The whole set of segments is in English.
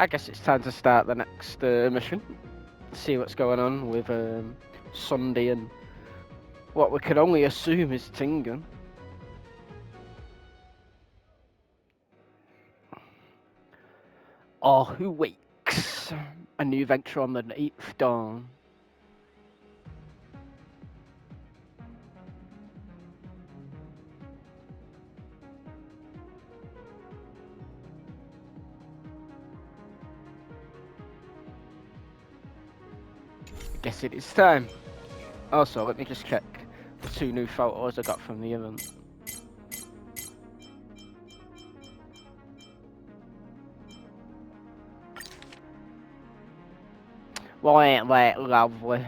I guess it's time to start the next mission. See what's going on with Sunday and what we can only assume is Tingen. Or who wakes? A new venture on the 8th dawn. Guess it is time. Also, let me just check the 2 new photos I got from the event. Well, ain't that lovely?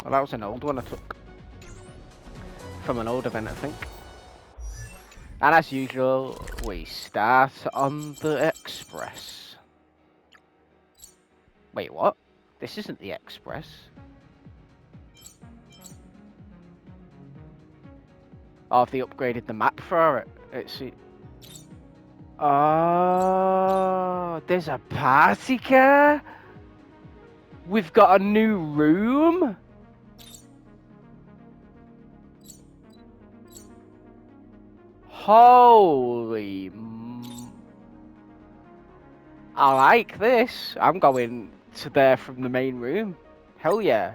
Well, that was an old one I took. From an old event, I think. And as usual, we start on the Express. Wait, what? This isn't the Express. Oh, have they upgraded the map for it? It's... Oh, there's a party car? We've got a new room? Holy... I like this. I'm going to there from the main room. Hell yeah.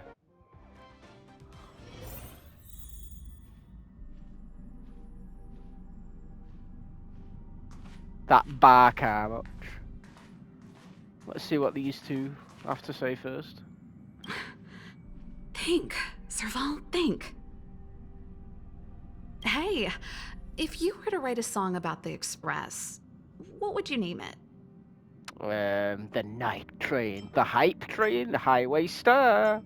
That bar car much. Let's see what these two have to say first. Think, Serval, think. Hey, if you were to write a song about the Express, what would you name it? The night train, the hype train, the highway star.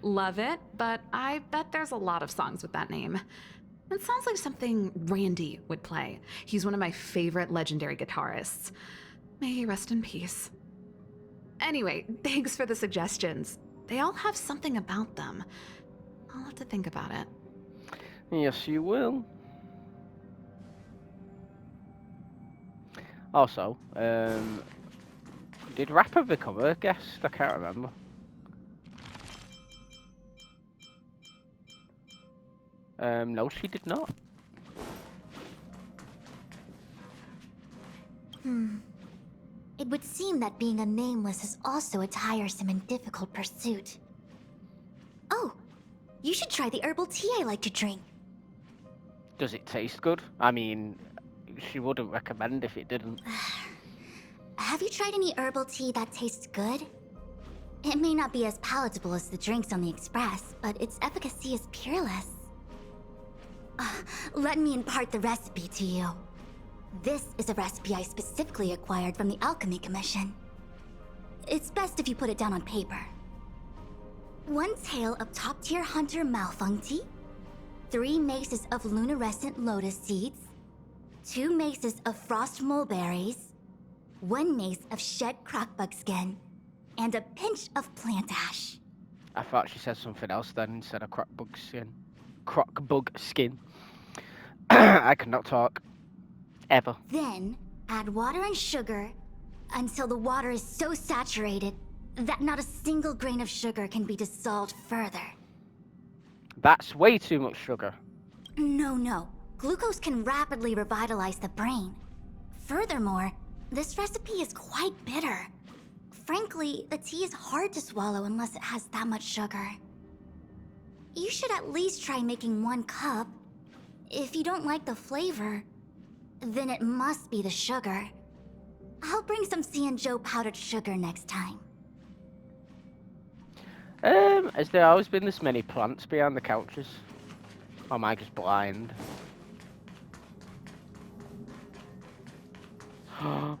Love it, but I bet there's a lot of songs with that name. It sounds like something Randy would play. He's one of my favorite legendary guitarists. May he rest in peace. Anyway, thanks for the suggestions. They all have something about them. I'll have to think about it. Yes, you will. Also, did Rapper become a guest? I can't remember. No, she did not. It would seem that being a nameless is also a tiresome and difficult pursuit. Oh, you should try the herbal tea I like to drink. Does it taste good? I mean, she wouldn't recommend if it didn't. Have you tried any herbal tea that tastes good? It may not be as palatable as the drinks on the Express, but its efficacy is peerless. Let me impart the recipe to you. This is a recipe I specifically acquired from the Alchemy Commission. It's best if you put it down on paper. 1 tail of top-tier hunter Malfung tea, 3 maces of luminescent lotus seeds, 2 maces of frost mulberries, 1 mace of shed crockbug skin, and a pinch of plant ash. I thought she said something else then instead of crockbug skin. Crockbug skin. I cannot talk. Ever. Then, add water and sugar until the water is so saturated that not a single grain of sugar can be dissolved further. That's way too much sugar. No. Glucose can rapidly revitalize the brain. Furthermore, this recipe is quite bitter. Frankly, the tea is hard to swallow unless it has that much sugar. You should at least try making 1 cup. If you don't like the flavor, then it must be the sugar. I'll bring some Cianzhou powdered sugar next time. Has there always been this many plants behind the couches? Or am I just blind?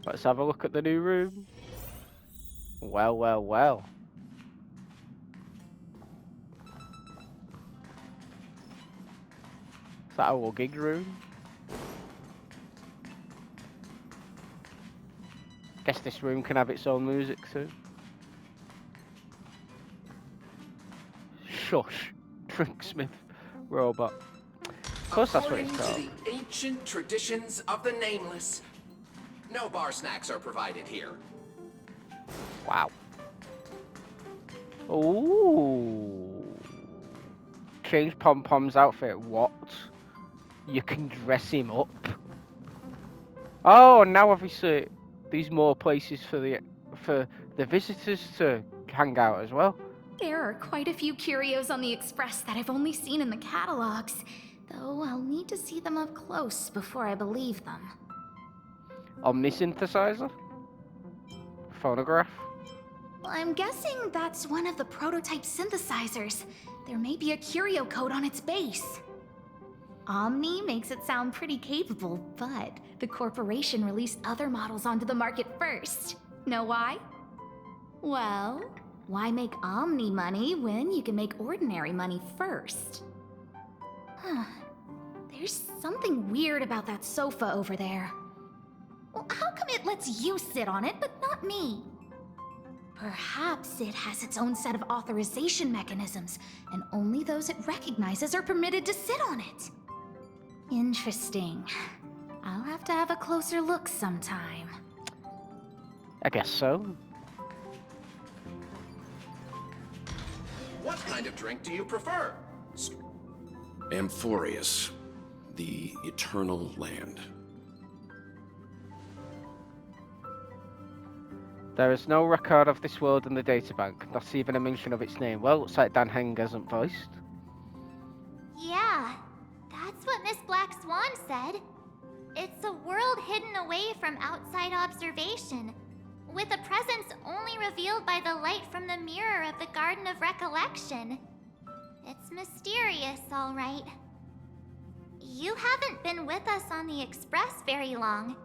Let's have a look at the new room. Well. that a luggage room? Guess this room can have its own music too. Shush. Drinksmith robot. Of course that's what it's called. According to the ancient traditions of the Nameless, no bar snacks are provided here. Wow. Ooh. Change Pom Pom's outfit. What? You can dress him up. Oh, now obviously there's more places for the visitors to hang out as well. There are quite a few curios on the Express that I've only seen in the catalogs, though I'll need to see them up close before I believe them. Omnisynthesizer? Phonograph? Well, I'm guessing that's one of the prototype synthesizers. There may be a curio code on its base. Omni makes it sound pretty capable, but the corporation released other models onto the market first. Know why? Well, why make Omni money when you can make ordinary money first? Huh. There's something weird about that sofa over there. Well, how come it lets you sit on it, but not me? Perhaps it has its own set of authorization mechanisms, and only those it recognizes are permitted to sit on it. Interesting. I'll have to have a closer look sometime. I guess so. What kind of drink do you prefer? Amphorius, the eternal land. There is no record of this world in the databank, not even a mention of its name. Well, looks like Dan Heng hasn't voiced. Yeah, that's what Miss Black Swan said. It's a world hidden away from outside observation, with a presence only revealed by the light from the mirror of the Garden of Recollection. It's mysterious, all right. You haven't been with us on the Express very long.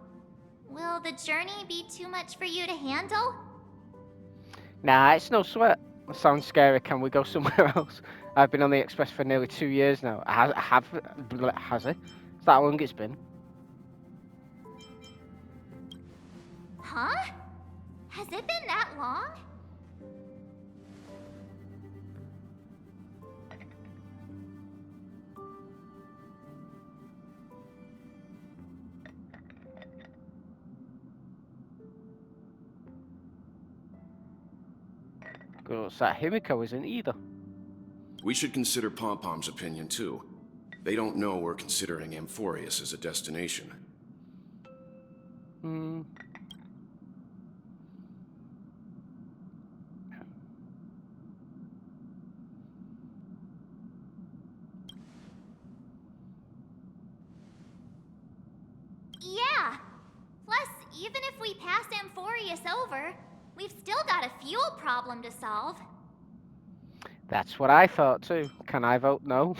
Will the journey be too much for you to handle? Nah, it's no sweat. That sounds scary. Can we go somewhere else? I've been on the Express for nearly 2 years now. Has it? Is that how long it's been? Huh? Has it been that long? Because that Himiko isn't either. We should consider Pom Pom's opinion too. They don't know we're considering Amphorius as a destination. Hmm. Yeah. Plus, even if we pass Amphorius over, we've still got a fuel problem to solve. That's what I thought too. Can I vote no?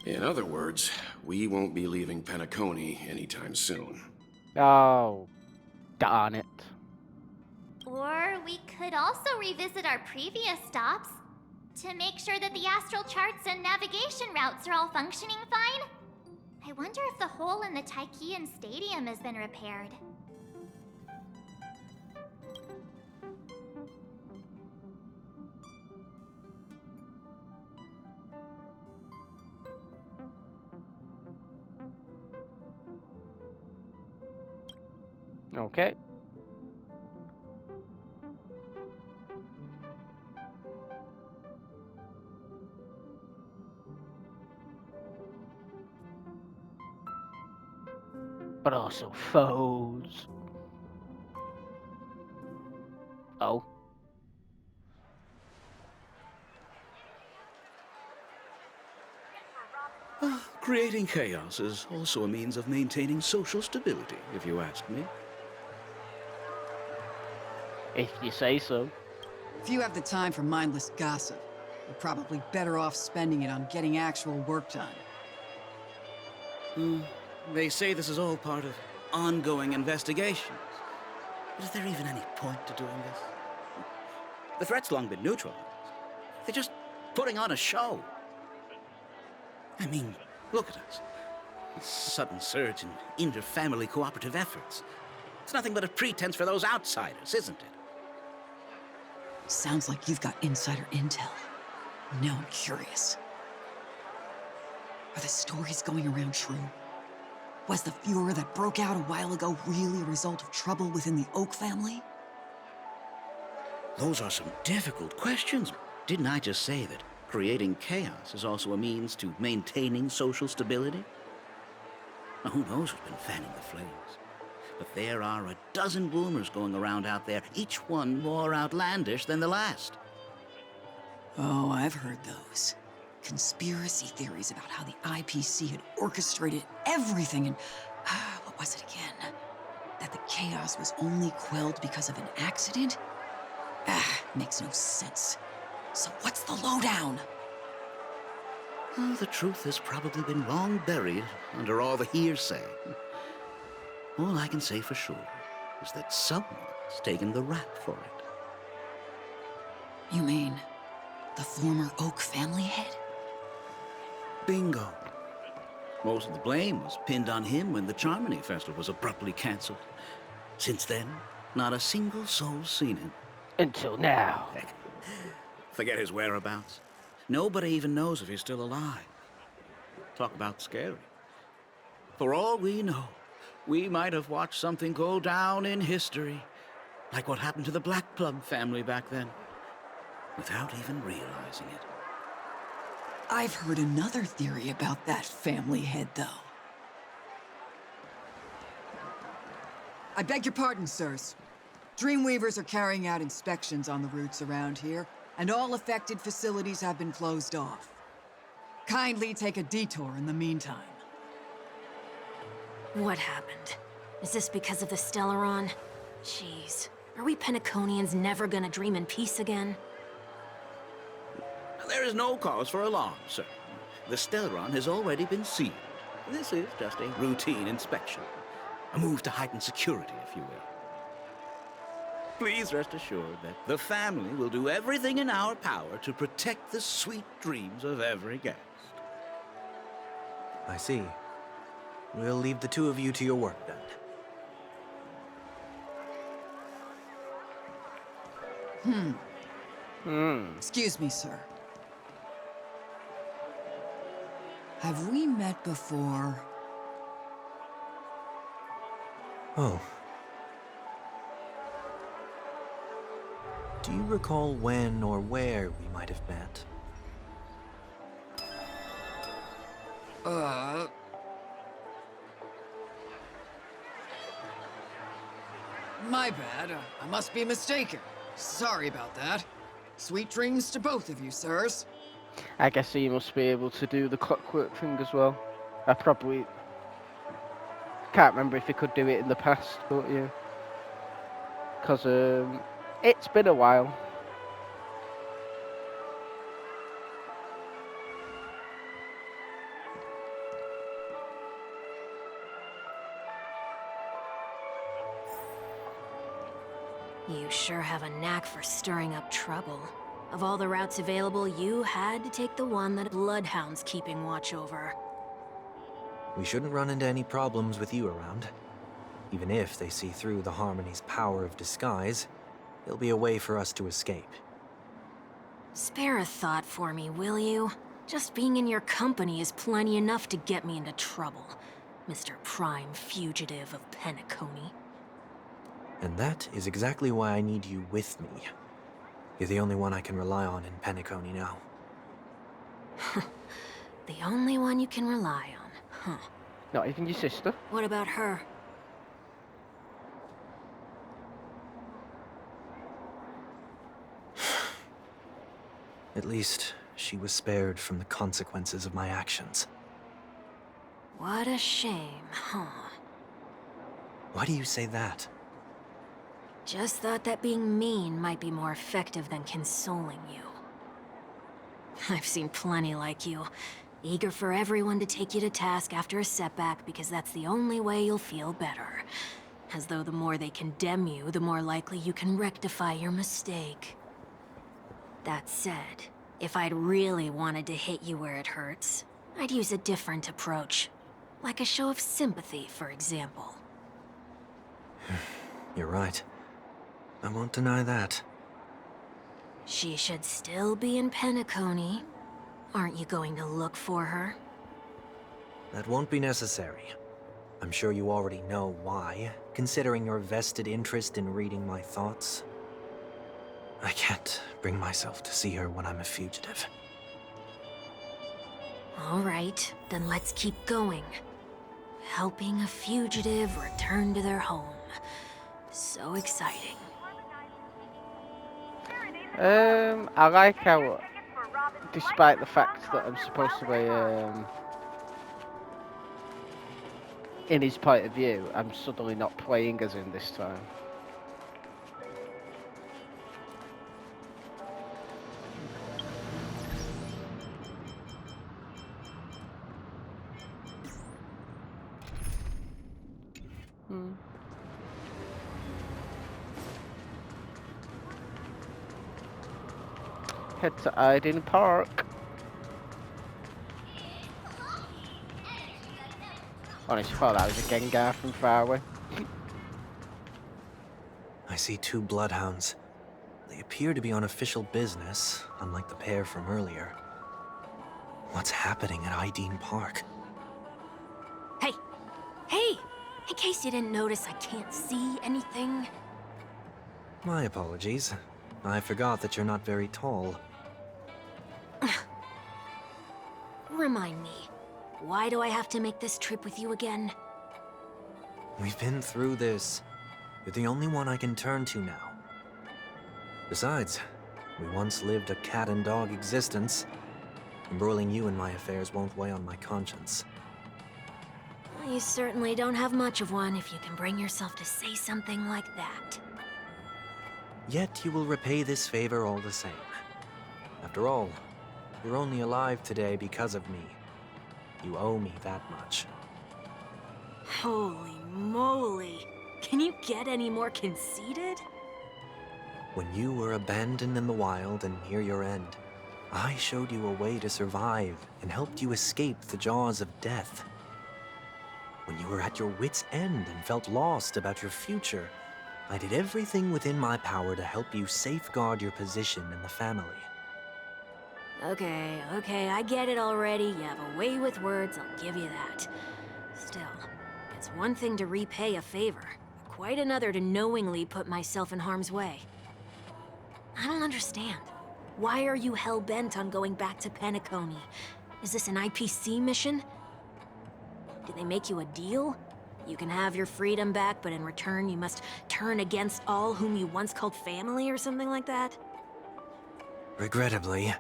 In other words, we won't be leaving Penacony anytime soon. Oh, darn it. Or we could also revisit our previous stops to make sure that the astral charts and navigation routes are all functioning fine. I wonder if the hole in the Taikian Stadium has been repaired. Okay. But also foes. Oh. Creating chaos is also a means of maintaining social stability, if you ask me. If you say so. If you have the time for mindless gossip, you're probably better off spending it on getting actual work done. They say this is all part of ongoing investigations. But is there even any point to doing this? The threat's long been neutralized. They're just putting on a show. I mean, look at us. This sudden surge in inter-family cooperative efforts. It's nothing but a pretense for those outsiders, isn't it? Sounds like you've got insider intel. Now I'm curious. Are the stories going around true? Was the furor that broke out a while ago really a result of trouble within the Oak family? Those are some difficult questions. Didn't I just say that creating chaos is also a means to maintaining social stability? Now, who knows who's been fanning the flames? But there are a dozen rumors going around out there, each one more outlandish than the last. Oh, I've heard those. Conspiracy theories about how the IPC had orchestrated everything and... what was it again? That the chaos was only quelled because of an accident? Makes no sense. So what's the lowdown? Well, the truth has probably been long buried under all the hearsay. All I can say for sure is that someone's taken the rap for it. You mean the former Oak family head? Bingo. Most of the blame was pinned on him when the Charmony Festival was abruptly cancelled. Since then, not a single soul's seen him. Until now. Heck, forget his whereabouts. Nobody even knows if he's still alive. Talk about scary. For all we know, we might have watched something go down in history, like what happened to the Black Plum family back then, without even realizing it. I've heard another theory about that family head, though. I beg your pardon, sirs. Dreamweavers are carrying out inspections on the routes around here, and all affected facilities have been closed off. Kindly take a detour in the meantime. What happened? Is this because of the Stellaron? Jeez. Are we Penaconians never gonna dream in peace again? There is no cause for alarm, sir. The Stellaron has already been sealed. This is just a routine inspection. A move to heighten security, if you will. Please rest assured that the family will do everything in our power to protect the sweet dreams of every guest. I see. We'll leave the two of you to your work, then. Excuse me, sir. Have we met before? Oh. Do you recall when or where we might have met? My bad. I must be mistaken. Sorry about that. Sweet dreams to both of you, sirs. I guess he must be able to do the clockwork thing as well. I probably can't remember if he could do it in the past, but yeah. Because it's been a while. You sure have a knack for stirring up trouble. Of all the routes available, you had to take the one that Bloodhound's keeping watch over. We shouldn't run into any problems with you around. Even if they see through the Harmony's power of disguise, there'll be a way for us to escape. Spare a thought for me, will you? Just being in your company is plenty enough to get me into trouble, Mr. Prime Fugitive of Penacony. And that is exactly why I need you with me. You're the only one I can rely on in Penacony now. The only one you can rely on, huh? Not even your sister? What about her? At least, she was spared from the consequences of my actions. What a shame, huh? Why do you say that? Just thought that being mean might be more effective than consoling you. I've seen plenty like you, eager for everyone to take you to task after a setback because that's the only way you'll feel better. As though the more they condemn you, the more likely you can rectify your mistake. That said, if I'd really wanted to hit you where it hurts, I'd use a different approach. Like a show of sympathy, for example. You're right. I won't deny that. She should still be in Penacony. Aren't you going to look for her? That won't be necessary. I'm sure you already know why, considering your vested interest in reading my thoughts. I can't bring myself to see her when I'm a fugitive. All right, then let's keep going. Helping a fugitive return to their home. So exciting. I like how, despite the fact that I'm supposed to be in his point of view, I'm suddenly not playing as him this time. Head to Iden Park. Honestly, I thought that was a Gengar from far away. I see 2 bloodhounds. They appear to be on official business, unlike the pair from earlier. What's happening at Iden Park? Hey! Hey! In case you didn't notice, I can't see anything. My apologies. I forgot that you're not very tall. Remind me, why do I have to make this trip with you again? We've been through this. You're the only one I can turn to now. Besides, we once lived a cat-and-dog existence. Embroiling you in my affairs won't weigh on my conscience. You certainly don't have much of one if you can bring yourself to say something like that. Yet you will repay this favor all the same. After all, you're only alive today because of me. You owe me that much. Holy moly! Can you get any more conceited? When you were abandoned in the wild and near your end, I showed you a way to survive and helped you escape the jaws of death. When you were at your wit's end and felt lost about your future, I did everything within my power to help you safeguard your position in the family. Okay, I get it already. You have a way with words, I'll give you that. Still, it's one thing to repay a favor, quite another to knowingly put myself in harm's way. I don't understand. Why are you hell-bent on going back to Penacony? Is this an IPC mission? Did they make you a deal? You can have your freedom back, but in return you must turn against all whom you once called family or something like that? Regrettably,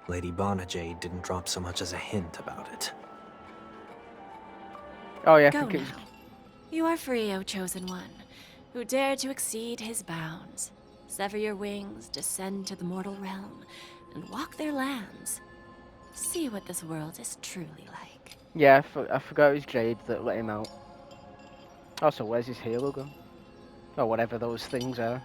Lady Bonajade didn't drop so much as a hint about it. Oh yeah, I Go think it was... now. You are free, O Chosen One, who dare to exceed his bounds. Sever your wings, descend to the mortal realm, and walk their lands. See what this world is truly like. Yeah, I forgot it was Jade that let him out. Also, where's his halo gone? Or whatever those things are.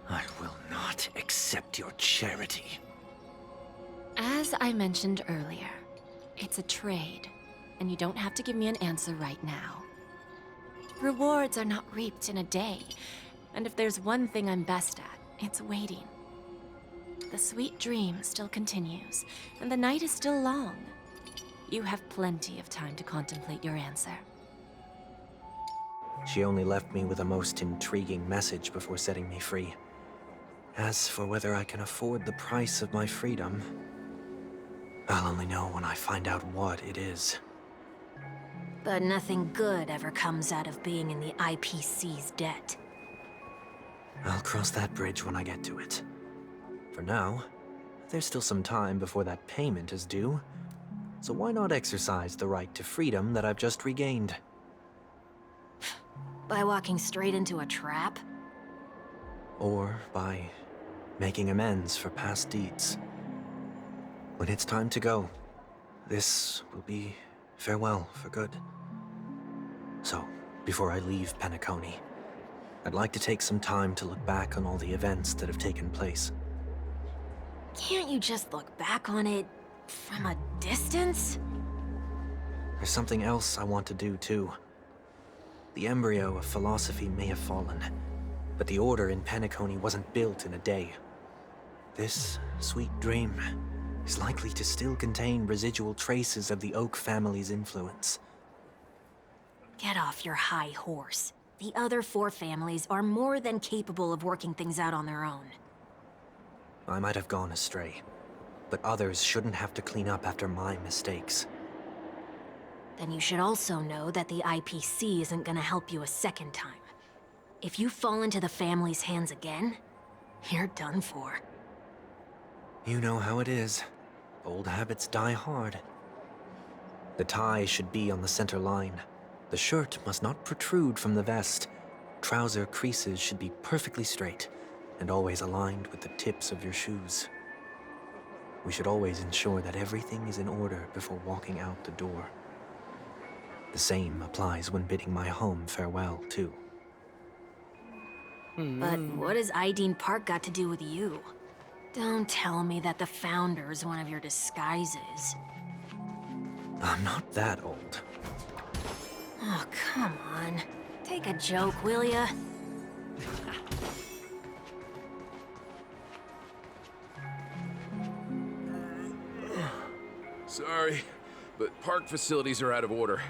I will not accept your charity. As I mentioned earlier, it's a trade, and you don't have to give me an answer right now. Rewards are not reaped in a day, and if there's one thing I'm best at, it's waiting. The sweet dream still continues, and the night is still long. You have plenty of time to contemplate your answer. She only left me with a most intriguing message before setting me free. As for whether I can afford the price of my freedom, I'll only know when I find out what it is. But nothing good ever comes out of being in the IPC's debt. I'll cross that bridge when I get to it. For now, there's still some time before that payment is due, so why not exercise the right to freedom that I've just regained? By walking straight into a trap? Or by making amends for past deeds. When it's time to go, this will be farewell for good. So, before I leave Penacony, I'd like to take some time to look back on all the events that have taken place. Can't you just look back on it from a distance? There's something else I want to do, too. The embryo of philosophy may have fallen, but the order in Penacony wasn't built in a day. This sweet dream is likely to still contain residual traces of the Oak family's influence. Get off your high horse. The other 4 families are more than capable of working things out on their own. I might have gone astray, but others shouldn't have to clean up after my mistakes. Then you should also know that the IPC isn't gonna help you a second time. If you fall into the family's hands again, you're done for. You know how it is. Old habits die hard. The tie should be on the center line. The shirt must not protrude from the vest. Trouser creases should be perfectly straight, and always aligned with the tips of your shoes. We should always ensure that everything is in order before walking out the door. The same applies when bidding my home farewell, too. But what has Ideen Park got to do with you? Don't tell me that the Founder's one of your disguises. I'm not that old. Oh, come on. Take a joke, will ya? Sorry, but park facilities are out of order.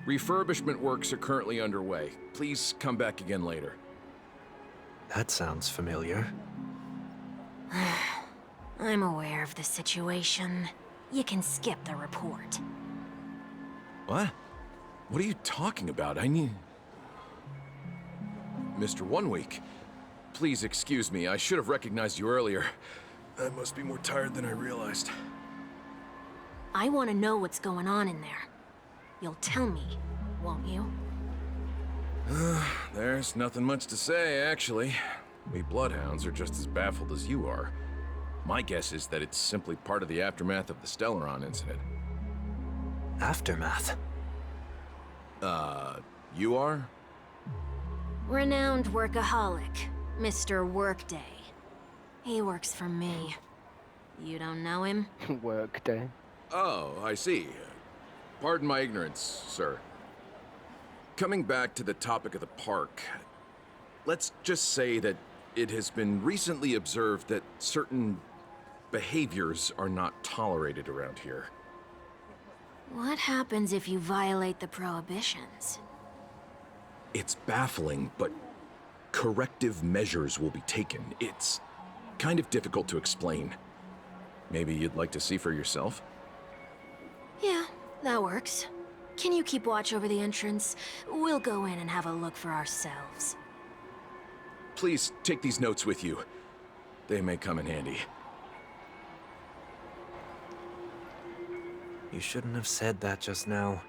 Refurbishment works are currently underway. Please come back again later. That sounds familiar. I'm aware of the situation. You can skip the report. What? What are you talking about? I mean... Mr. One Week, please excuse me. I should have recognized you earlier. I must be more tired than I realized. I want to know what's going on in there. You'll tell me, won't you? There's nothing much to say, actually. We Bloodhounds are just as baffled as you are. My guess is that it's simply part of the aftermath of the Stellaron incident. Aftermath? You are? Renowned workaholic, Mr. Workday. He works for me. You don't know him? Workday. Oh, I see. Pardon my ignorance, sir. Coming back to the topic of the park, let's just say that it has been recently observed that certain behaviors are not tolerated around here. What happens if you violate the prohibitions? It's baffling, but corrective measures will be taken. It's kind of difficult to explain. Maybe you'd like to see for yourself? Yeah, that works. Can you keep watch over the entrance? We'll go in and have a look for ourselves. Please take these notes with you. They may come in handy. You shouldn't have said that just now.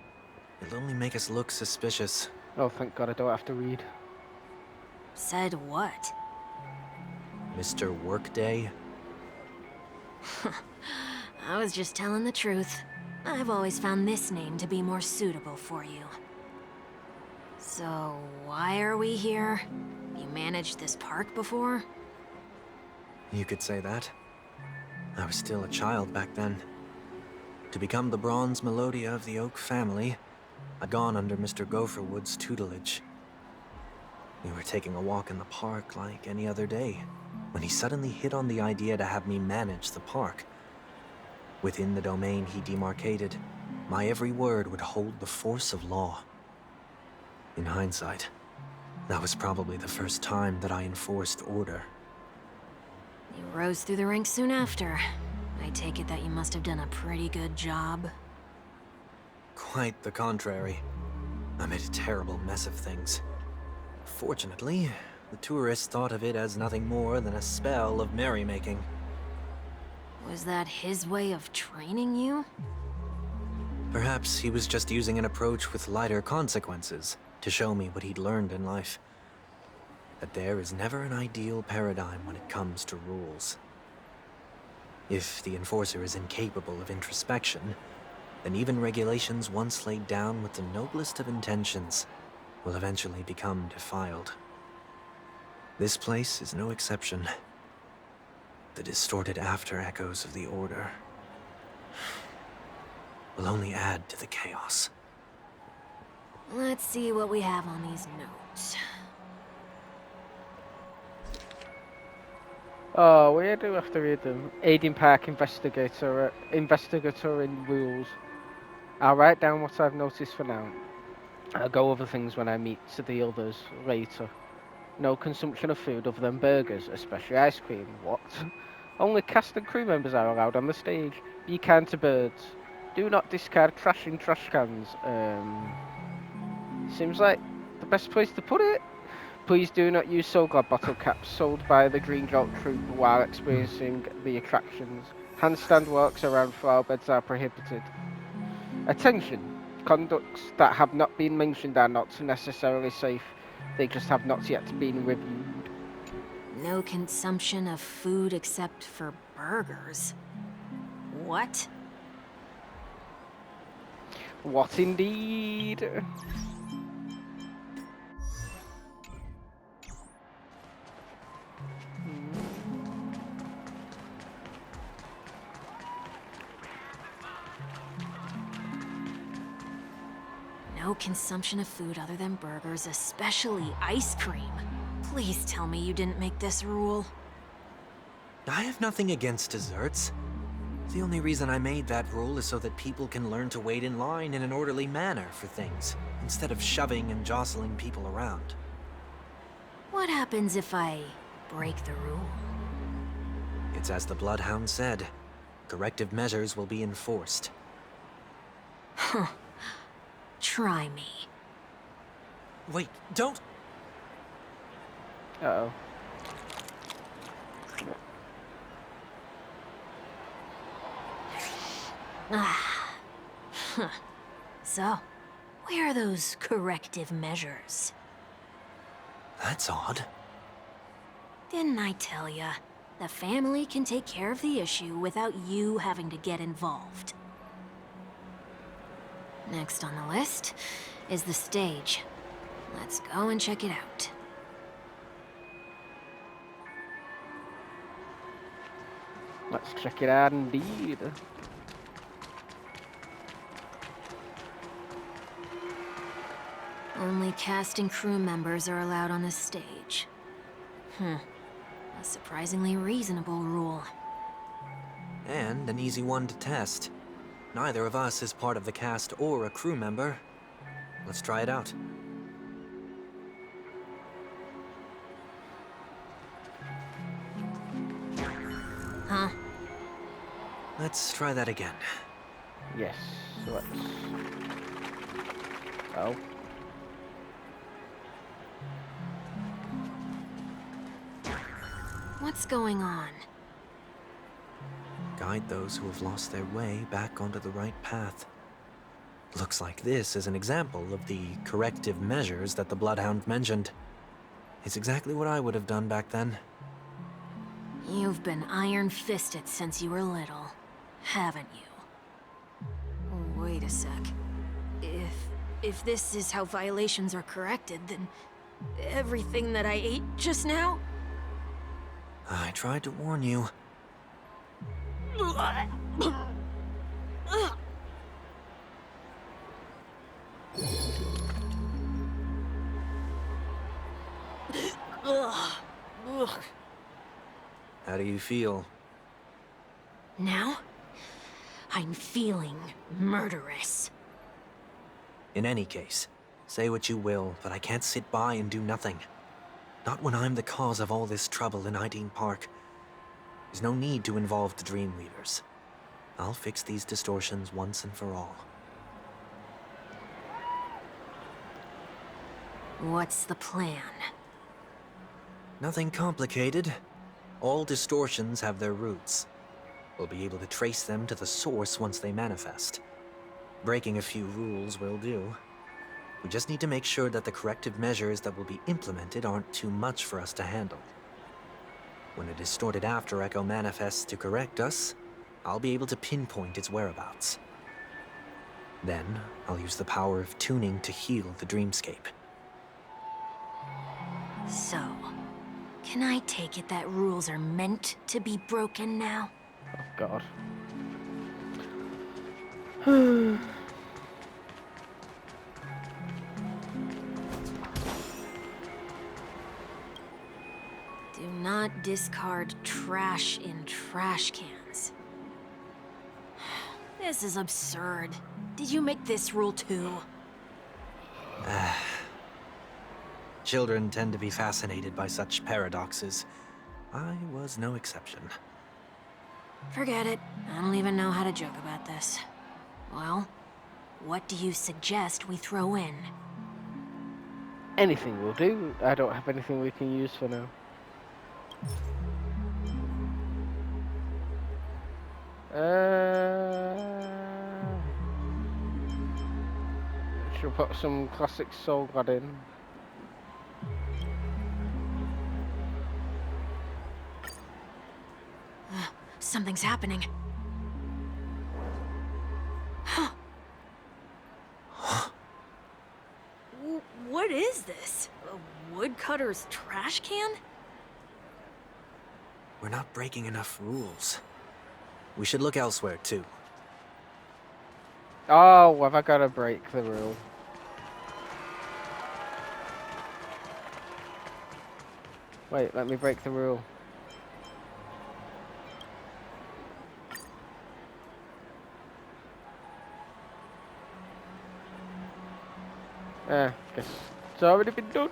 It'll only make us look suspicious. Oh, thank God I don't have to read. Said what? Mr. Workday? I was just telling the truth. I've always found this name to be more suitable for you. So, why are we here? You managed this park before? You could say that. I was still a child back then. To become the bronze Melodia of the Oak family, I'd gone under Mr. Gopherwood's tutelage. We were taking a walk in the park like any other day, when he suddenly hit on the idea to have me manage the park. Within the domain he demarcated, my every word would hold the force of law. In hindsight, that was probably the first time that I enforced order. You rose through the ranks soon after. I take it that you must have done a pretty good job. Quite the contrary. I made a terrible mess of things. Fortunately, the tourists thought of it as nothing more than a spell of merrymaking. Was that his way of training you? Perhaps he was just using an approach with lighter consequences, to show me what he'd learned in life. That there is never an ideal paradigm when it comes to rules. If the Enforcer is incapable of introspection, then even regulations once laid down with the noblest of intentions will eventually become defiled. This place is no exception. The distorted after-echoes of the Order will only add to the chaos. Let's see what we have on these notes. Oh, we do have to read them. Aiding Park investigator in rules. I'll write down what I've noticed for now. I'll go over things when I meet the others later. No consumption of food other than burgers, especially ice cream. What? Only cast and crew members are allowed on the stage. Be kind to birds. Do not discard trash in trash cans. Seems like the best place to put it. Please do not use Soulglad bottle caps sold by the Green Jolt Troop while experiencing the attractions. Handstand walks around flower beds are prohibited. Attention! Conducts that have not been mentioned are not necessarily safe. They just have not yet been reviewed. No consumption of food except for burgers. What? What indeed? No consumption of food other than burgers, especially ice cream. Please tell me you didn't make this rule. I have nothing against desserts. The only reason I made that rule is so that people can learn to wait in line in an orderly manner for things, instead of shoving and jostling people around. What happens if I break the rule? It's as the Bloodhound said. Corrective measures will be enforced. Huh. Try me. Wait, don't... Uh-oh. Ah. Huh. So, where are those corrective measures? That's odd. Didn't I tell ya? The family can take care of the issue without you having to get involved. Next on the list is the stage. Let's go and check it out. Let's check it out indeed. Only cast and crew members are allowed on the stage. A surprisingly reasonable rule. And an easy one to test. Neither of us is part of the cast or a crew member. Let's try it out. Huh? Let's try that again. Yes, so let's... Oh. What's going on? Guide those who have lost their way back onto the right path. Looks like this is an example of the corrective measures that the Bloodhound mentioned. It's exactly what I would have done back then. You've been iron-fisted since you were little, haven't you? Wait a sec. If this is how violations are corrected, then everything that I ate just now? I tried to warn you. How do you feel? Now? I'm feeling murderous. In any case, say what you will, but I can't sit by and do nothing. Not when I'm the cause of all this trouble in Ideen Park. There's no need to involve the Dream Leaders. I'll fix these distortions once and for all. What's the plan? Nothing complicated. All distortions have their roots. We'll be able to trace them to the source once they manifest. Breaking a few rules will do. We just need to make sure that the corrective measures that will be implemented aren't too much for us to handle. When a distorted after echo manifests to correct us, I'll be able to pinpoint its whereabouts. Then, I'll use the power of tuning to heal the dreamscape. So, can I take it that rules are meant to be broken now? Oh, God. Do not discard trash in trash cans. This is absurd. Did you make this rule too? Children tend to be fascinated by such paradoxes. I was no exception. Forget it. I don't even know how to joke about this. Well, what do you suggest we throw in? Anything will do. I don't have anything we can use for now. Should put some classic Soul God in. Something's happening. What is this? A woodcutter's trash can? We're not breaking enough rules. We should look elsewhere, too. Oh, have I got to break the rule? Wait, let me break the rule. Guess it's already been done.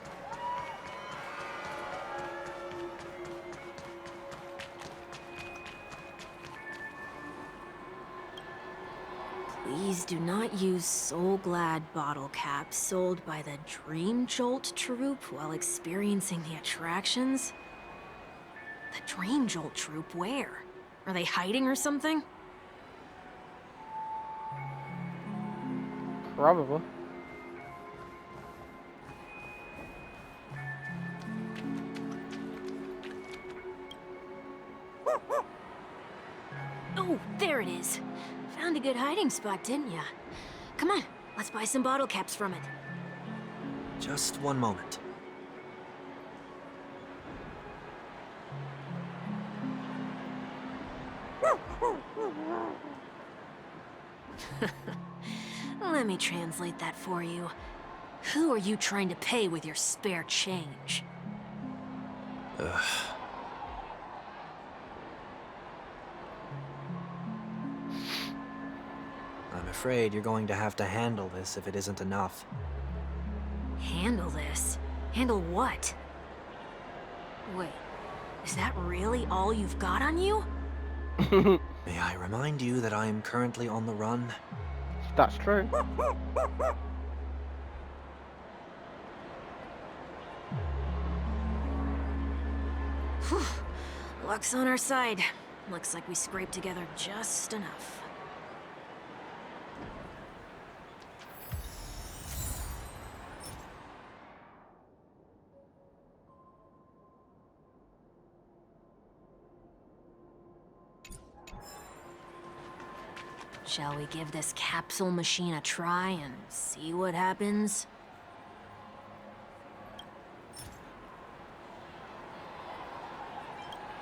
Please do not use Soul Glad bottle caps sold by the Dream Jolt troupe while experiencing the attractions. The Dream Jolt troupe, where? Are they hiding or something? Probably. Oh, there it is. Found a good hiding spot, didn't ya? Come on, let's buy some bottle caps from it. Just one moment. Let me translate that for you. Who are you trying to pay with your spare change? Ugh. I'm afraid you're going to have to handle this if it isn't enough. Handle this? Handle what? Wait, is that really all you've got on you? May I remind you that I am currently on the run? That's true. Whew. Luck's on our side. Looks like we scraped together just enough. Shall we give this capsule machine a try and see what happens?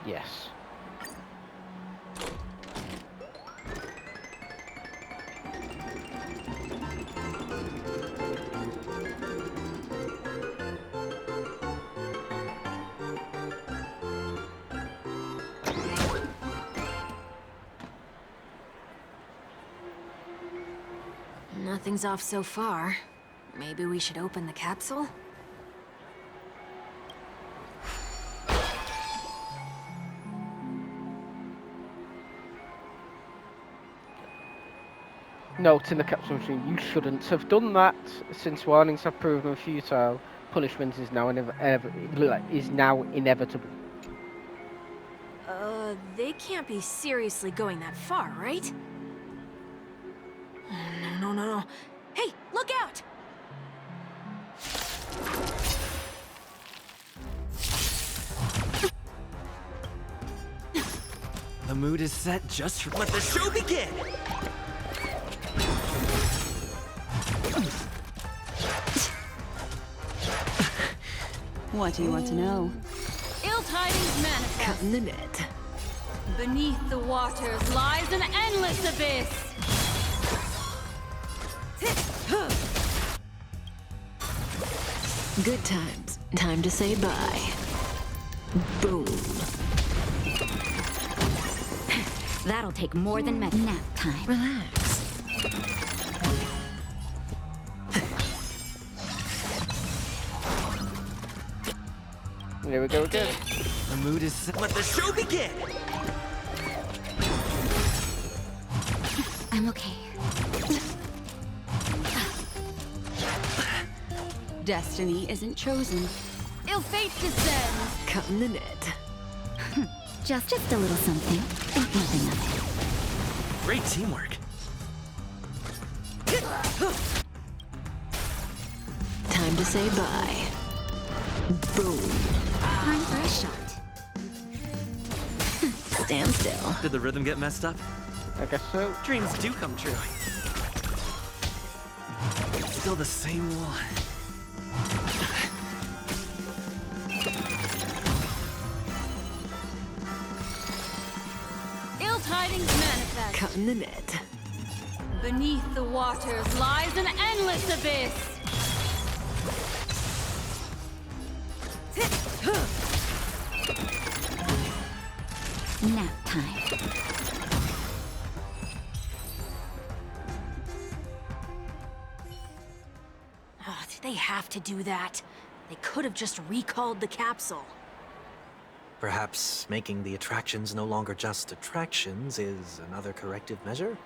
Yes. Nothing's off so far. Maybe we should open the capsule? Note in the capsule machine, you shouldn't have done that. Since warnings have proven futile, punishment is now inevitable. They can't be seriously going that far, right? No. Hey, look out! The mood is set just for... Let the show begin! What do you want to know? Ill tidings manifest. Cut in the net. Beneath the waters lies an endless abyss. Good times. Time to say bye. Boom. That'll take more than nap time. Relax. Here we go again. The mood is set. Let the show begin! I'm okay. Destiny isn't chosen. Ill fate descends. Cut in the net. Just a little something. Think nothing of it. Great teamwork. Time to say bye. Boom. Time for a shot. Stand still. Did the rhythm get messed up? I guess so. Dreams do come true. It's still the same one. Ill tidings manifest. Cut in the net. Beneath the waters lies an endless abyss. Nap time. Oh, did they have to do that? They could have just recalled the capsule. Perhaps making the attractions no longer just attractions is another corrective measure?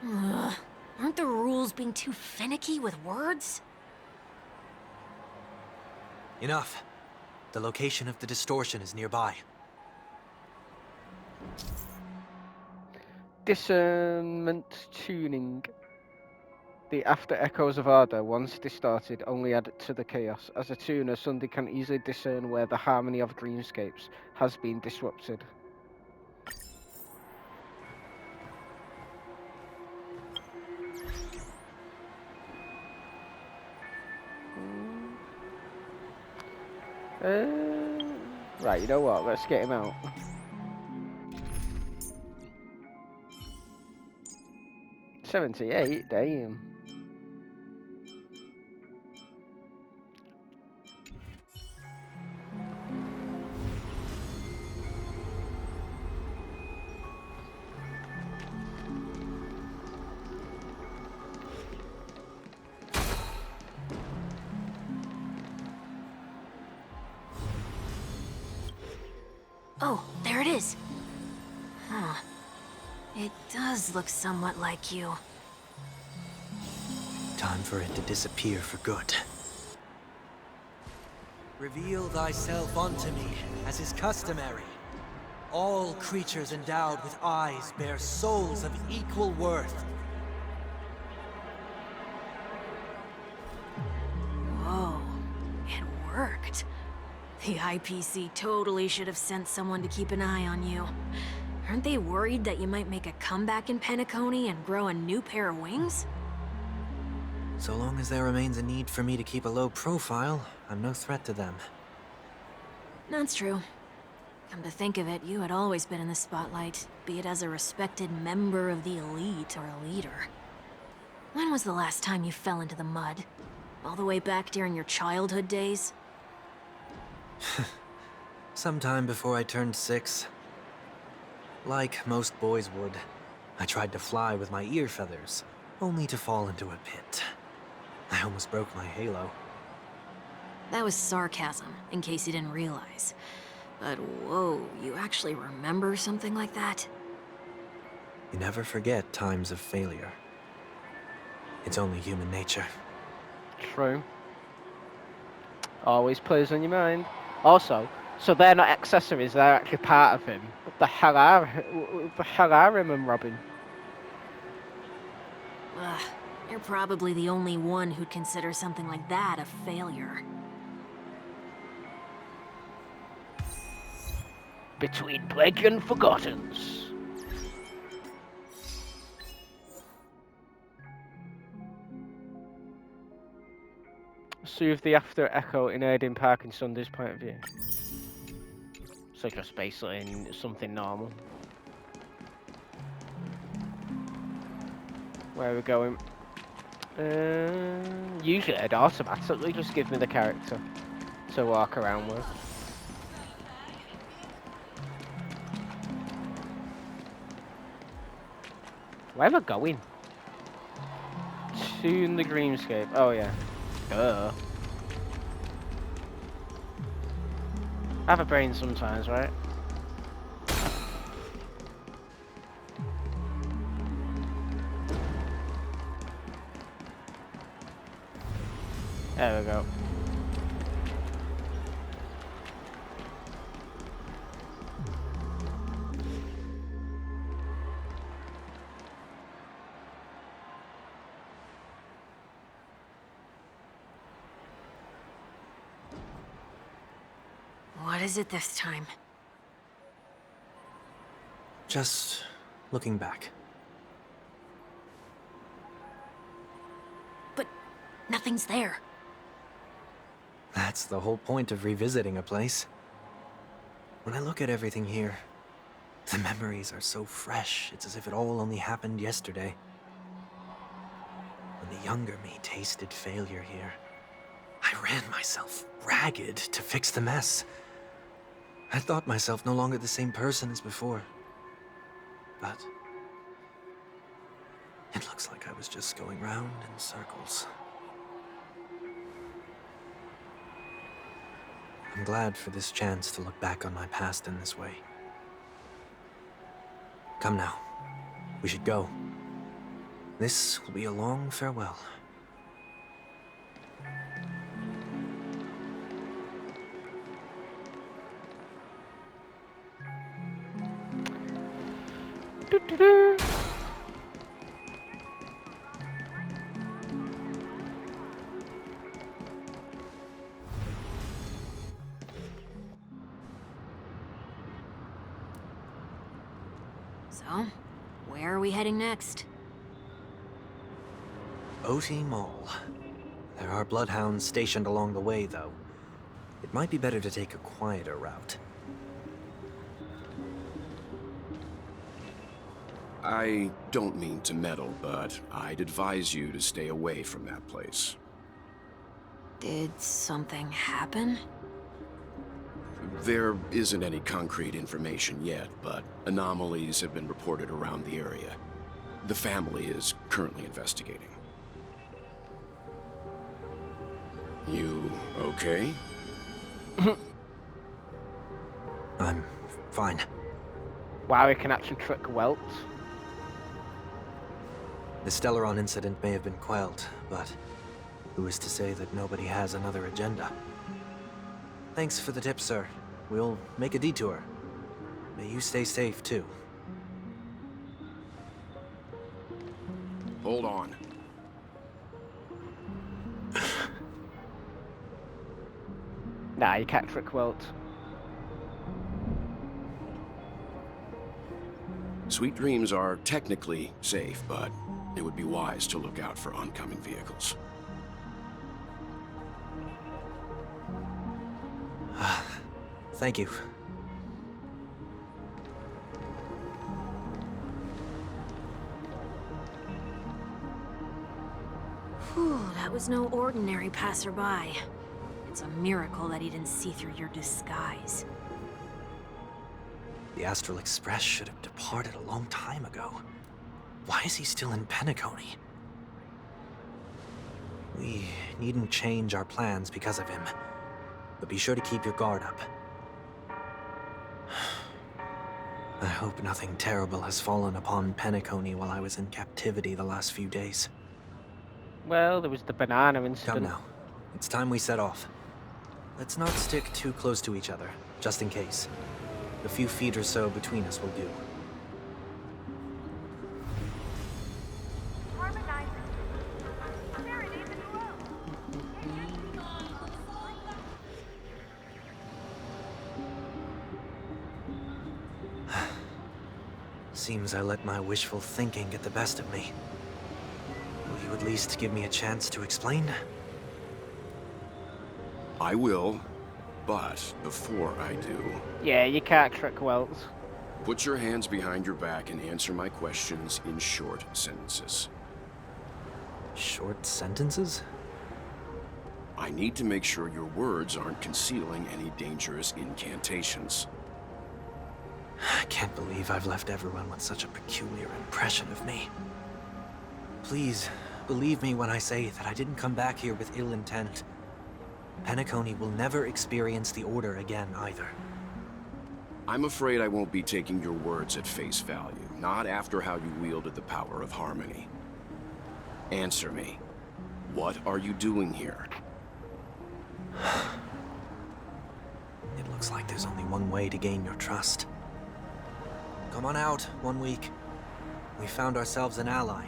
Ugh. Aren't the rules being too finicky with words? Enough. The location of the distortion is nearby. Discernment tuning. The after echoes of Ardor, once distorted, only add to the chaos. As a tuner, Sunday can easily discern where the harmony of dreamscapes has been disrupted. Right, you know what? Let's get him out. $78, damn. Oh, there it is. Huh. It does look somewhat like you. Time for it to disappear for good. Reveal thyself unto me, as is customary. All creatures endowed with eyes bear souls of equal worth. Whoa, it worked. The IPC totally should have sent someone to keep an eye on you. Aren't they worried that you might make a comeback in Penacony and grow a new pair of wings? So long as there remains a need for me to keep a low profile, I'm no threat to them. That's true. Come to think of it, you had always been in the spotlight, be it as a respected member of the elite or a leader. When was the last time you fell into the mud? All the way back during your childhood days? Sometime before I turned 6. Like most boys would, I tried to fly with my ear feathers, only to fall into a pit. I almost broke my halo. That was sarcasm, in case you didn't realize. But whoa, you actually remember something like that? You never forget times of failure. It's only human nature. True. Always plays on your mind. Also, so they're not accessories, they're actually part of him. What the hell are him and Robin? Ugh, you're probably the only one who'd consider something like that a failure. Between Plague and Forgottens. Soothe the after echo in Erdin Park in Sunday's point of view. So just basically something normal. Where are we going? Usually it'd automatically just give me the character to walk around with. Where am I going? To the Greenscape. Oh yeah. Duh. I have a brain sometimes, right? There we go. What is it this time? Just looking back. But nothing's there. That's the whole point of revisiting a place. When I look at everything here, the memories are so fresh, it's as if it all only happened yesterday. When the younger me tasted failure here, I ran myself ragged to fix the mess. I thought myself no longer the same person as before. But it looks like I was just going round in circles. I'm glad for this chance to look back on my past in this way. Come now, we should go. This will be a long farewell. Doo-doo-doo. So, where are we heading next? Oti Mall. There are bloodhounds stationed along the way, though. It might be better to take a quieter route. I don't mean to meddle, but I'd advise you to stay away from that place. Did something happen? There isn't any concrete information yet, but anomalies have been reported around the area. The family is currently investigating. You okay? I'm fine. Wow, we can actually trick Welt. The Stellaron incident may have been quelled, but who is to say that nobody has another agenda? Thanks for the tip, sir. We'll make a detour. May you stay safe, too. Hold on. Nah, you can't trick Welt. Sweet Dreams are technically safe, but it would be wise to look out for oncoming vehicles. Thank you. Whew, that was no ordinary passerby. It's a miracle that he didn't see through your disguise. The Astral Express should have departed a long time ago. Why is he still in Penacony? We needn't change our plans because of him, but be sure to keep your guard up. I hope nothing terrible has fallen upon Penacony while I was in captivity the last few days. Well, there was the banana incident. Come now. It's time we set off. Let's not stick too close to each other, just in case. A few feet or so between us will do. Seems I let my wishful thinking get the best of me. Will you at least give me a chance to explain? I will, but before I do, Yeah, you can't trick Welts. put your hands behind your back and answer my questions in short sentences. Short sentences? I need to make sure your words aren't concealing any dangerous incantations. I can't believe I've left everyone with such a peculiar impression of me. Please, believe me when I say that I didn't come back here with ill intent. Penacony will never experience the Order again, either. I'm afraid I won't be taking your words at face value, not after how you wielded the power of harmony. Answer me. What are you doing here? It looks like there's only one way to gain your trust. Come on out, 1 week. We found ourselves an ally.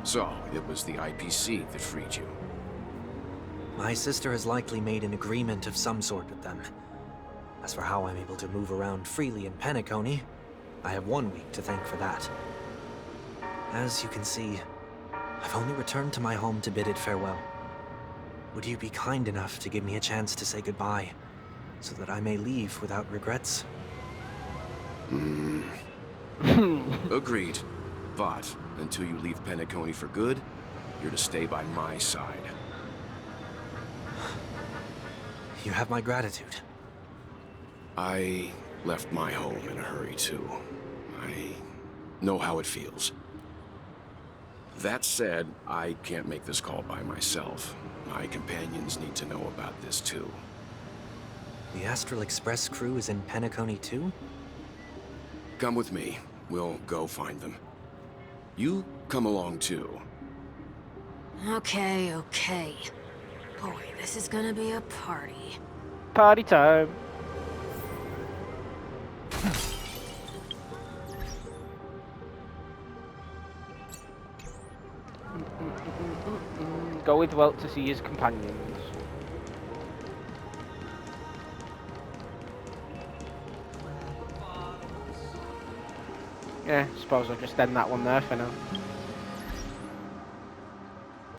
So, it was the IPC that freed you. My sister has likely made an agreement of some sort with them. As for how I'm able to move around freely in Penacony, I have 1 week to thank for that. As you can see, I've only returned to my home to bid it farewell. Would you be kind enough to give me a chance to say goodbye, so that I may leave without regrets? Agreed. But, until you leave Penacony for good, you're to stay by my side. You have my gratitude. I left my home in a hurry, too. I know how it feels. That said, I can't make this call by myself. My companions need to know about this, too. The Astral Express crew is in Penacony, too? Come with me. We'll go find them. You come along, too. Okay, okay. Boy, this is gonna be a party. Party time. Go with Welt to see his companions. Yeah, suppose I'll just end that one there for now.